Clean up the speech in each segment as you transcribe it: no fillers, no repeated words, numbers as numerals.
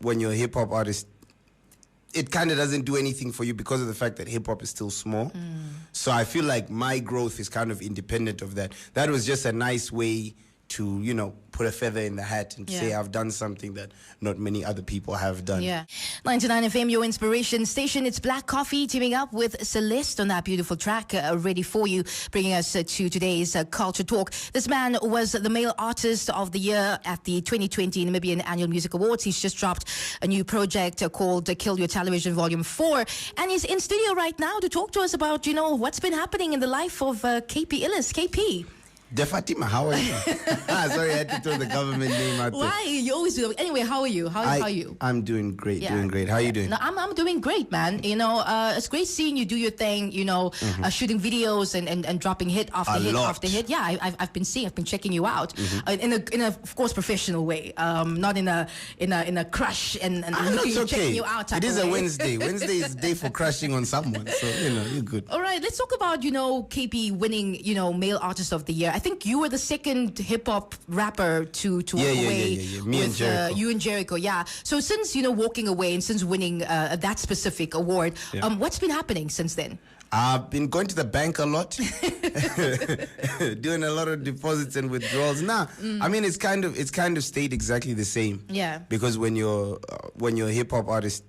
when you're a hip hop artist, it kind of doesn't do anything for you because of the fact that hip hop is still small. So I feel like my growth is kind of independent of that. That was just a nice way to, you know, put a feather in the hat and say I've done something that not many other people have done. 99 FM, your inspiration station. It's Black Coffee teaming up with Celeste on that beautiful track ready for you, bringing us to today's Culture Talk. This man was the Male Artist of the Year at the 2020 Namibian Annual Music Awards. He's just dropped a new project called Kill Your Television Volume 4, and he's in studio right now to talk to us about, you know, what's been happening in the life of KP Illest. KP. Fatima, how are you? Sorry, I had to throw the government name out there. Why? You always do. Anyway, how are you? How are you? I'm doing great, doing great. How are you doing? No, I'm doing great, man. You know, it's great seeing you do your thing, you know, shooting videos and dropping hit after hit after hit. Yeah, I've been checking you out in a of course professional way, not in a crush and checking you out type It is of a way. Wednesday. Wednesday is the day for crushing on someone, so you know, you're good. All right, let's talk about, you know, KP winning, you know, Male Artist of the Year. I think you were the second hip hop rapper to walk away. Me and Jericho. You and Jericho, So since, you know, walking away and since winning that specific award, what's been happening since then? I've been going to the bank a lot, doing a lot of deposits and withdrawals. I mean, it's kind of stayed exactly the same. Yeah. Because when you're a hip hop artist,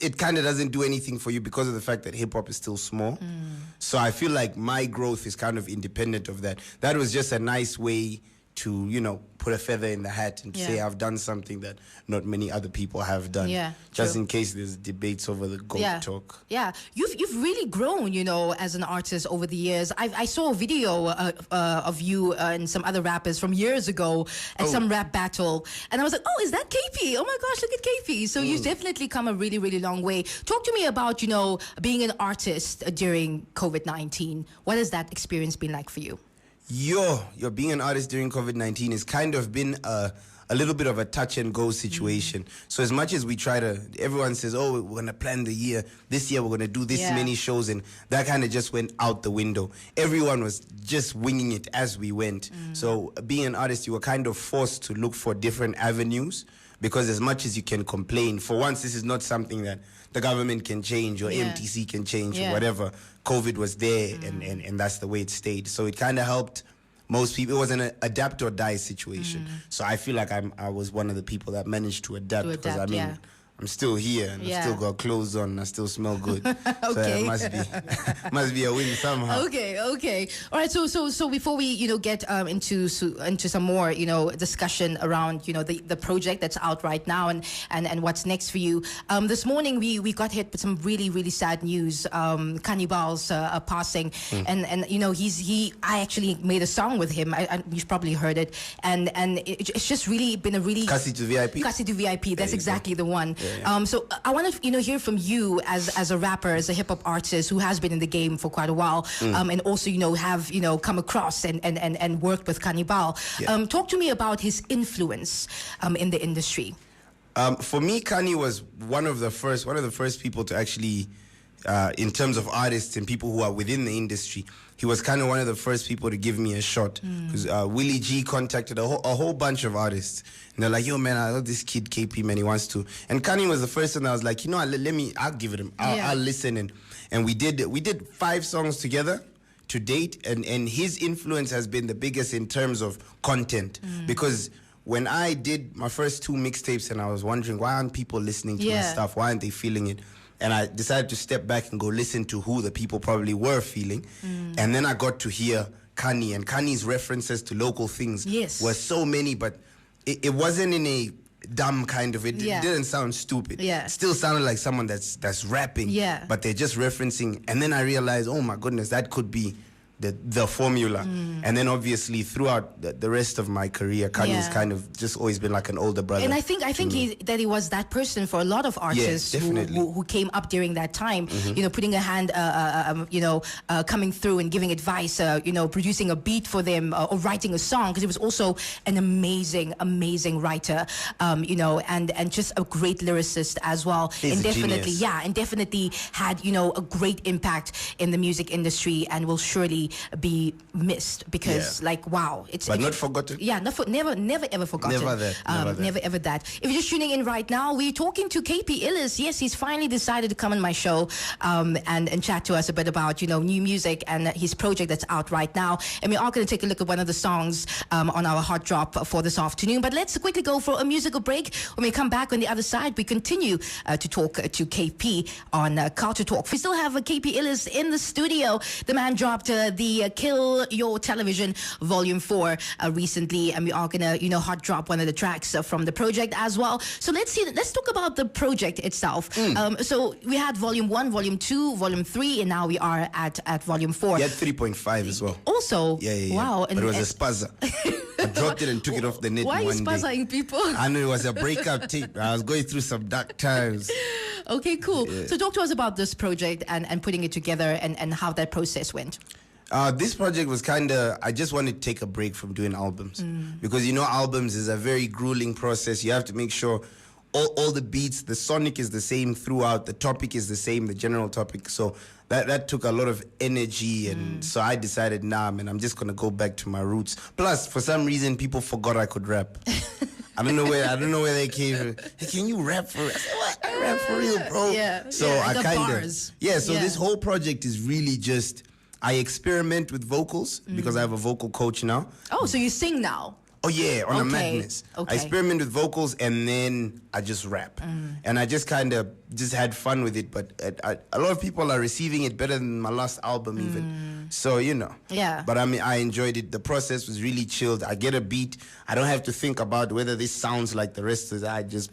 it kind of doesn't do anything for you because of the fact that hip hop is still small. So I feel like my growth is kind of independent of that. That was just a nice way to, you know, put a feather in the hat and say I've done something that not many other people have done. Just in case there's debates over the GOAT talk. You've really grown, you know, as an artist over the years. I saw a video of you and some other rappers from years ago at some rap battle, and I was like, oh, is that KP? Oh my gosh, look at KP. So you've definitely come a really, really long way. Talk to me about, you know, being an artist during COVID-19. What has that experience been like for you? You're being an artist during COVID-19 has kind of been a little bit of a touch and go situation. So as much as we try to, everyone says, oh, we're going to plan the year. This year we're going to do this many shows, and that kind of just went out the window. Everyone was just winging it as we went. So being an artist, you were kind of forced to look for different avenues, because as much as you can complain, for once, this is not something that the government can change or MTC can change or whatever. COVID was there, and that's the way it stayed. So it kind of helped most people. It was an adapt or die situation. So I feel like I was one of the people that managed to adapt, because I mean, I'm still here and I still got clothes on and I still smell good. So it must be a win somehow. Okay. All right. So before we, you know, get into some more, you know, discussion around, you know, the project that's out right now and what's next for you. This morning we got hit with some really, really sad news. Cannibals passing, and you know, I actually made a song with him. You've probably heard it, and it's just really been a really Kasi to VIP. Kasi to VIP. That's exactly the one. So I want to, you know, hear from you as a rapper, as a hip hop artist who has been in the game for quite a while, and also, you know, have, you know, come across and worked with Cannibal. Talk to me about his influence in the industry. For me, Kanye was one of the first people to actually, in terms of artists and people who are within the industry, he was kind of one of the first people to give me a shot. Because Willie G contacted a whole bunch of artists, and they're like, "Yo, man, I love this kid KP, man. He wants to." And Kanye was the first one that was like, "You know, I'll give it him. I'll listen." And we did 5 songs together to date, and his influence has been the biggest in terms of content, because when I did my first 2 mixtapes, and I was wondering, why aren't people listening to my stuff? Why aren't they feeling it? And I decided to step back and go listen to who the people probably were feeling. And then I got to hear Kanye, and Kanye's references to local things were so many, but it wasn't in a dumb kind of, it didn't sound stupid. It still sounded like someone that's rapping, but they're just referencing. And then I realized, oh my goodness, that could be the formula. And then obviously throughout the rest of my career, Kanye's kind of just always been like an older brother. And I think he was that person for a lot of artists who came up during that time, you know, putting a hand, you know, coming through and giving advice, you know, producing a beat for them, or writing a song, because he was also an amazing writer, you know, and just a great lyricist as well. He's a genius. And definitely had, you know, a great impact in the music industry, and will surely definitely be missed because, wow, but not forgotten. Yeah, never ever forgotten. Never ever that. If you're just tuning in right now, we're talking to KP Illest. Yes, he's finally decided to come on my show and chat to us a bit about new music and his project that's out right now. And we are going to take a look at one of the songs on our Hot Drop for this afternoon. But let's quickly go for a musical break. When we come back on the other side, we continue to talk to KP on Culture Talk. We still have KP Illest in the studio. The man dropped the Kill Your Television Volume 4 recently, and we are going to hot drop one of the tracks from the project as well. So let's talk about the project itself. So we had Volume 1, Volume 2, Volume 3, and now we are at Volume 4. You had 3.5 as well. Also, yeah. Wow. But it was a spazza. I dropped it and took it off the net. Why are you one day. spazzaing people? I know it was a breakout tape. I was going through some dark times. Okay, cool. Yeah. So talk to us about this project and putting it together and how that process went. This project was I just wanted to take a break from doing albums. Because, albums is a very grueling process. You have to make sure all the beats, the sonic is the same throughout, the topic is the same, the general topic. So that took a lot of energy, and so I decided, man, I'm just gonna go back to my roots. Plus, for some reason, people forgot I could rap. I don't know where they came from. Hey, can you rap for real? I said, what? I rap for real, bro. Yeah. So I this whole project is really just I experiment with vocals because I have a vocal coach now. Oh, so you sing now? Oh, yeah, on a Madness. Okay. I experiment with vocals, and then I just rap. And I just just had fun with it. But a lot of people are receiving it better than my last album even. So, Yeah. But I enjoyed it. The process was really chilled. I get a beat. I don't have to think about whether this sounds like the rest of it. I just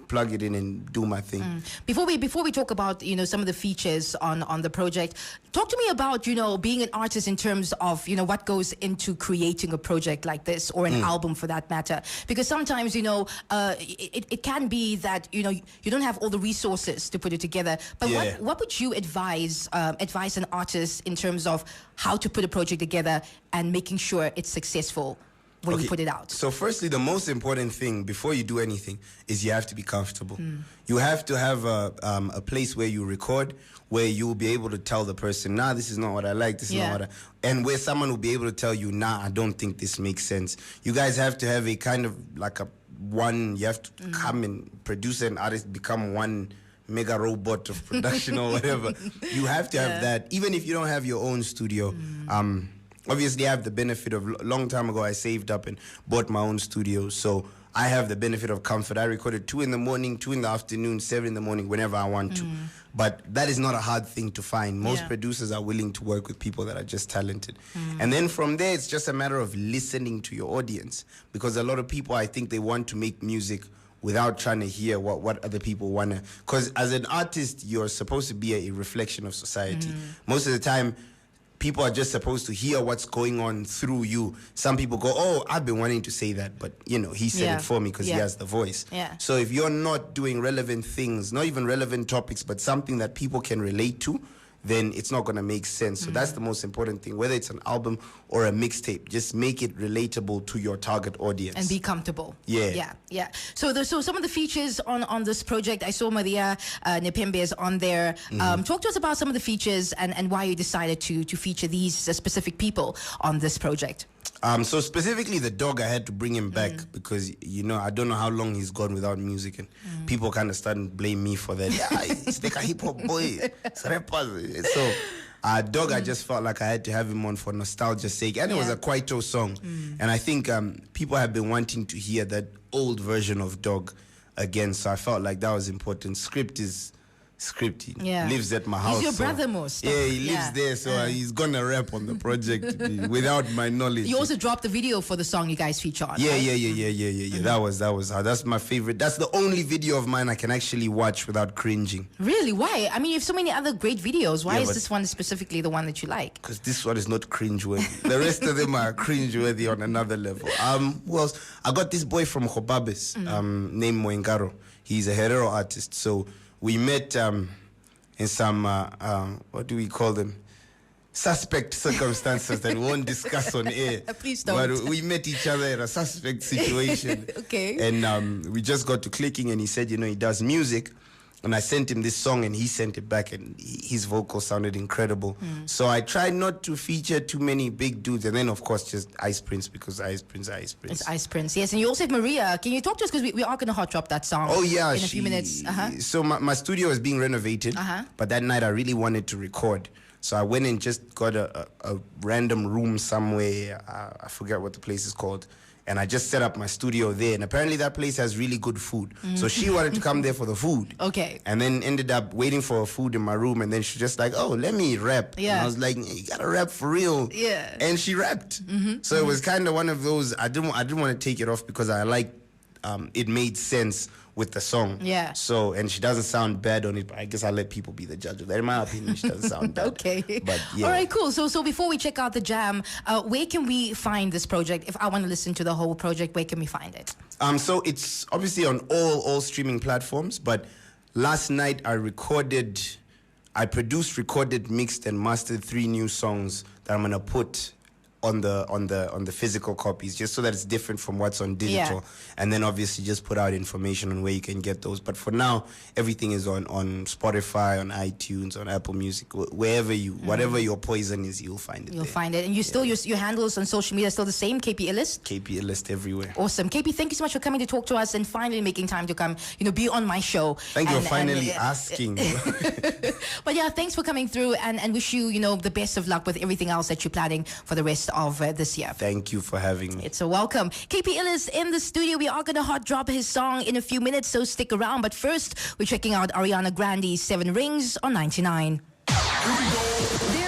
plug it in and do my thing. Before we talk about some of the features on the project, talk to me about being an artist in terms of what goes into creating a project like this, or an album for that matter. Because sometimes it can be that you don't have all the resources to put it together. But what would you advise an artist in terms of how to put a project together and making sure it's successful when you put it out? So firstly, the most important thing before you do anything is you have to be comfortable. You have to have a place where you record, where you will be able to tell the person, nah, this is not what I like, this is not what and where someone will be able to tell you, nah, I don't think this makes sense. You guys have to have a kind of like you have to come and produce an artist, become one mega robot of production or whatever. You have to have that, even if you don't have your own studio. Obviously, I have the benefit of a long time ago, I saved up and bought my own studio. So I have the benefit of comfort. I recorded 2 in the morning, 2 in the afternoon, 7 in the morning, whenever I want to. But that is not a hard thing to find. Most producers are willing to work with people that are just talented. And then from there, it's just a matter of listening to your audience. Because a lot of people, I think they want to make music without trying to hear what other people want to. Because as an artist, you're supposed to be a reflection of society. Most of the time, people are just supposed to hear what's going on through you. Some people go, oh, I've been wanting to say that, but, he said it for me because he has the voice. So if you're not doing relevant things, not even relevant topics, but something that people can relate to, then it's not going to make sense. So that's the most important thing. Whether it's an album or a mixtape, just make it relatable to your target audience. And be comfortable. Yeah. So some of the features on this project, I saw Maria Nepembe is on there. Talk to us about some of the features and why you decided to feature these specific people on this project. So specifically the dog, I had to bring him back because, I don't know how long he's gone without music, and people kind of started to blame me for that. Yeah, he's like a hip-hop boy. So dog, I just felt like I had to have him on for nostalgia's sake. And it was a Kwaito song. And I think people have been wanting to hear that old version of Dog again. So I felt like that was important. He lives at my house. He's your brother most. Yeah, he lives there, so he's gonna rap on the project without my knowledge. You also dropped the video for the song you guys feature on. Yeah. That was how. That's my favorite. That's the only video of mine I can actually watch without cringing. Really? Why? I mean, you have so many other great videos. Why is this one specifically the one that you like? Because this one is not cringeworthy. The rest of them are cringeworthy on another level. Who else? I got this boy from Hobabes, named Moengaro. He's a Herero artist. So we met in some, what do we call them? Suspect circumstances that we won't discuss on air. Please don't. But we met each other in a suspect situation. Okay. And we just got to clicking, and he said, he does music. And I sent him this song, and he sent it back, and his vocals sounded incredible. So I tried not to feature too many big dudes, and then of course just Ice Prince, because Ice Prince. It's Ice Prince, yes. And you also have Maria. Can you talk to us, because we are going to hot drop that song? Oh yeah, in a few minutes. So my studio is being renovated, but that night I really wanted to record. So I went and just got a random room somewhere. I forget what the place is called. And I just set up my studio there. And apparently that place has really good food. So she wanted to come there for the food. Okay. And then ended up waiting for her food in my room. And then she just like, oh, let me rap. Yeah. And I was like, you got to rap for real. Yeah. And she rapped. So it was kind of one of those, I didn't want to take it off because I liked, it made sense with the song. Yeah. So, and she doesn't sound bad on it, but I guess I'll let people be the judge of that. In my opinion, she doesn't sound bad. Okay. But yeah. All right, cool. So before we check out the jam, where can we find this project? If I want to listen to the whole project, where can we find it? So it's obviously on all streaming platforms, but last night I produced, recorded, mixed, and mastered 3 new songs that I'm gonna put on the physical copies, just so that it's different from what's on digital. And then obviously just put out information on where you can get those. But for now, everything is on Spotify, on iTunes, on Apple Music, wherever whatever your poison is, you'll find it. You'll find it. And you still, your handles on social media are still the same, KP Illest? KP Illest everywhere. Awesome. KP, thank you so much for coming to talk to us and finally making time to come, be on my show. Thank you for finally asking. But yeah, thanks for coming through, and wish you, the best of luck with everything else that you're planning for the rest of this year. Thank you for having me. It's a welcome. KP Illest in the studio. We are going to hot drop his song in a few minutes, so stick around. But first, we're checking out Ariana Grande's 7 Rings on 99. Here we go.